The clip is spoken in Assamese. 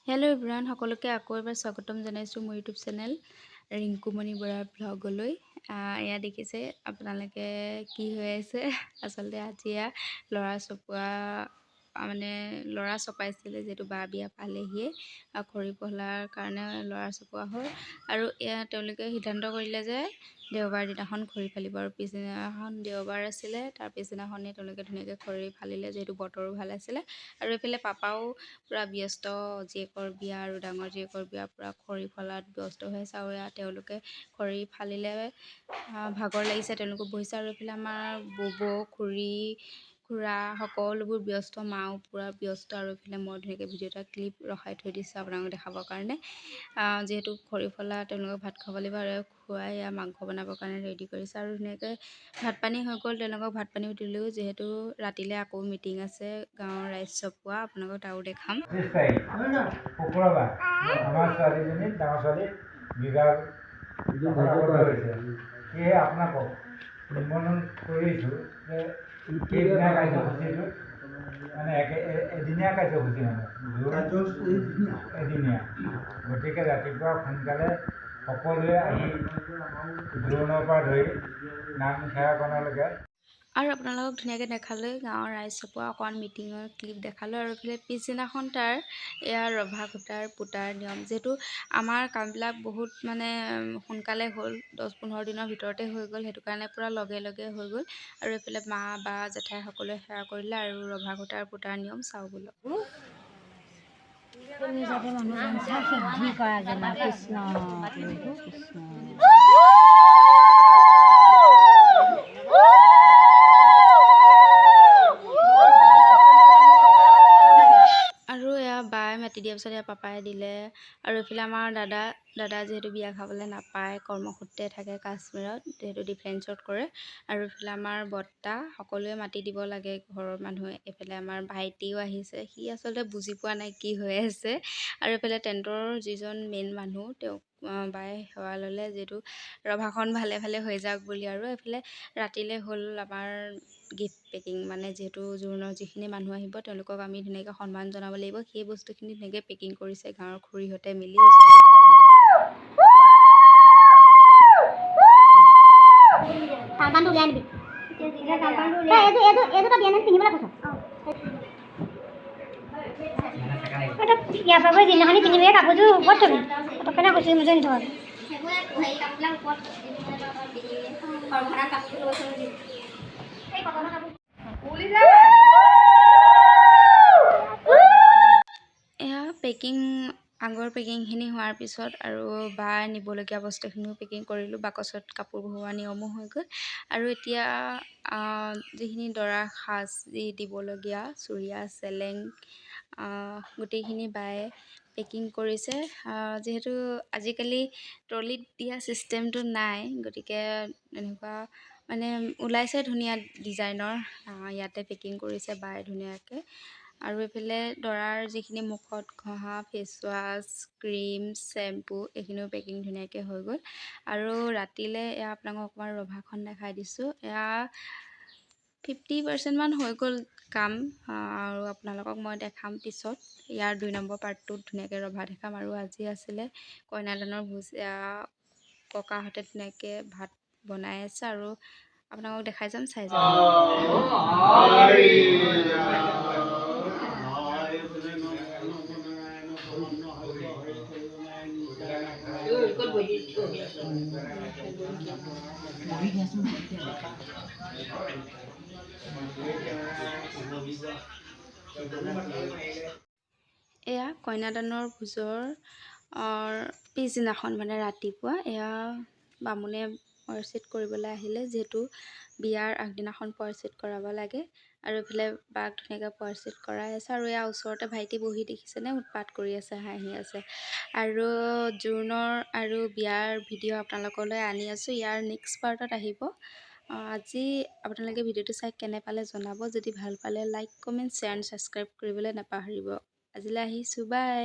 হেল্ল' এভৰিৱান, সকলোকে আকৌ এবাৰ স্বাগতম জনাইছোঁ মোৰ ইউটিউব চেনেল ৰিংকুমণি বৰা ব্লগলৈ। এয়া দেখিছে আপোনালোকে কি হৈ আছে। আচলতে আজি ল'ৰা চপোৱা ল'ৰা চপাইছিলে, যিহেতু বা বিয়া পালেহিয়ে খৰি পহলাৰ কাৰণে ল'ৰা চপোৱা হ'ল। আৰু এয়া তেওঁলোকে সিদ্ধান্ত কৰিলে যে দেওবাৰ দিনাখন খৰি ফালিব, আৰু পিছদিনাখন দেওবাৰ আছিলে। তাৰ পিছদিনাখনেই তেওঁলোকে ধুনীয়াকৈ খৰি ফালিলে, যিহেতু বতৰো ভাল আছিলে। আৰু এইফালে পাপাও পূৰা ব্যস্ত, জীয়েকৰ বিয়া আৰু ডাঙৰ জীয়েকৰ বিয়া, পূৰা খৰি ফলাত ব্যস্ত হৈ আছে। আৰু এয়া তেওঁলোকে খৰি ফালিলে, ভাগৰ লাগিছে, তেওঁলোকো বহিছে। আৰু এইফালে আমাৰ ববৌ, খুৰা সকলোবোৰ ব্যস্ত, মাও পূৰা ব্যস্ত। আৰু এইফালে মই ধুনীয়াকৈ ভিডিঅ' এটা ক্লিপ ৰখাই থৈ দিছোঁ আপোনালোকক দেখাবৰ কাৰণে, যিহেতু খৰি ফলা তেওঁলোকক ভাত খুৱাব লাগিব। আৰু খুৱাই মাংস বনাবৰ কাৰণে ৰেডি কৰিছে। আৰু ধুনীয়াকৈ ভাত পানী হৈ গ'ল, তেওঁলোকক ভাত পানীও দিলোঁ, যিহেতু ৰাতিলৈ আকৌ মিটিং আছে গাঁৱৰ ৰাইজ চপোৱা, আপোনালোকক তাৰো দেখাম। শুক্ৰবাৰ আমাৰ ছোৱালীজনী, ডাঙৰ ছোৱালী বিবাহ হৈছে। সেয়ে আপোনাক নিমন্ত্ৰণ কৰিছোঁ যে সেইদিনা কাৰ্যসূচীটো এদিনীয়া কাৰ্যসূচী, এদিনীয়া। গতিকে ৰাতিপুৱা সোনকালে সকলোৱে আহি জোৰোণৰ পৰা ধৰি নাম সেৱাকৰণলৈকে। আৰু আপোনালোকক ধুনীয়াকৈ দেখালোঁ গাঁৱৰ ৰাইজ চপোৱা অকণমান মিটিঙৰ ক্লিপ দেখালোঁ। আৰু এইফালে পিছদিনাখন তাৰ এয়া ৰভা খুটাৰ পোতাৰ নিয়ম, যিহেতু আমাৰ কামবিলাক বহুত সোনকালে হ'ল, 10-15 দিনৰ ভিতৰতে হৈ গ'ল, সেইটো কাৰণে পূৰা লগে লগে হৈ গ'ল। আৰু এইফালে মা, বা, জেঠাই সকলোৱে সেৱা কৰিলে। আৰু ৰভা খুটাৰ পোতাৰ নিয়ম চাওঁ বোলো। আৰু এয়া বায়ে মাতি দিয়াৰ পিছত এয়া পাপাই দিলে। আৰু এইফালে আমাৰ দাদা যিহেতু বিয়া খাবলৈ নাপায়, কৰ্মসূত্ৰে থাকে কাশ্মীৰত, যিহেতু ডিফেন্সত কৰে। আৰু এইফালে আমাৰ বৰ্তা, সকলোৱে মাতি দিব লাগে ঘৰৰ মানুহে। এইফালে আমাৰ ভাইটিও আহিছে, সি আচলতে বুজি পোৱা নাই কি হৈ আছে। আৰু এইফালে টেণ্টৰ যিজন মেইন মানুহ, তেওঁক বায়ে সেৱা ল'লে, যিহেতু ৰভাখন ভালে ভালে হৈ যাওক বুলি। আৰু এইফালে ৰাতিলৈ হ'ল আমাৰ গিফ্ট পেকিং, যিহেতু জোৰোণৰ যিখিনি মানুহ আহিব তেওঁলোকক আমি ধুনীয়াকৈ সন্মান জনাব লাগিব, সেই বস্তুখিনি ধুনীয়াকৈ পেকিং কৰিছে গাঁৱৰ খুৰীহঁতে মিলি। এয়া পেকিং, আগৰ পেকিংখিনি হোৱাৰ পিছত আৰু বাৰ নিবলগীয়া বস্তুখিনিও পেকিং কৰিলোঁ, বাকচত কাপোৰ ভৰোৱা নিয়মো হৈ গ'ল। আৰু এতিয়া যিখিনি দৰাৰ সাজ, যি দিবলগীয়া চুৰিয়া, চেলেং, গোটেইখিনি বায়ে পেকিং কৰিছে। যিহেতু আজিকালি ট্ৰলিত দিয়া ছিষ্টেমটো নাই, গতিকে এনেকুৱা ওলাইছে ধুনীয়া ডিজাইনৰ, ইয়াতে পেকিং কৰিছে বায়ে ধুনীয়াকৈ। আৰু এইফালে দৰাৰ যিখিনি মুখত ঘঁহা ফেচৱাছ, ক্ৰীম, শ্বেম্পু, এইখিনিও পেকিং ধুনীয়াকৈ হৈ গ'ল। আৰু ৰাতিলৈ এয়া আপোনালোকক অকণমান ৰভাখন দেখাই দিছোঁ। এয়া 50% মান হৈ গ'ল কাম, আৰু আপোনালোকক মই দেখাম পিছত। ইয়াৰ 2 নম্বৰ পাৰ্টটোত ধুনীয়াকৈ ৰভা দেখাম। আৰু আজি আছিলে কইনাদানৰ ভোজ, ককাহঁতে ধুনীয়াকৈ ভাত বনাই আছে, আৰু আপোনালোকক দেখাই যাম, চাই যাম। এয়া কইনাদানৰ ভোজৰ পিছদিনাখন, ৰাতিপুৱা এয়া বামুণে পৰচিত কৰিবলৈ আহিলে, যিহেতু বিয়াৰ আগদিনাখন পৰচিত কৰাব লাগে। আৰু এইফালে বাক ধুনীয়াকৈ পৰচিত কৰাই আছে। আৰু এয়া ওচৰতে ভাইটি বহি দেখিছেনে, উৎপাত কৰি আছে, হাঁহি আছে। আৰু জোৰোণৰ আৰু বিয়াৰ ভিডিঅ' আপোনালোকলৈ আনি আছোঁ, ইয়াৰ নেক্সট পাৰ্টত আহিব। আজি আপোনালোকে ভিডিঅ'টো চাই কেনে পালে জনাব, যদি ভাল পালে like, comment, share and subscribe কৰিবলৈ নাপাহৰিব। আজিলৈ আহিছোঁ, বাই।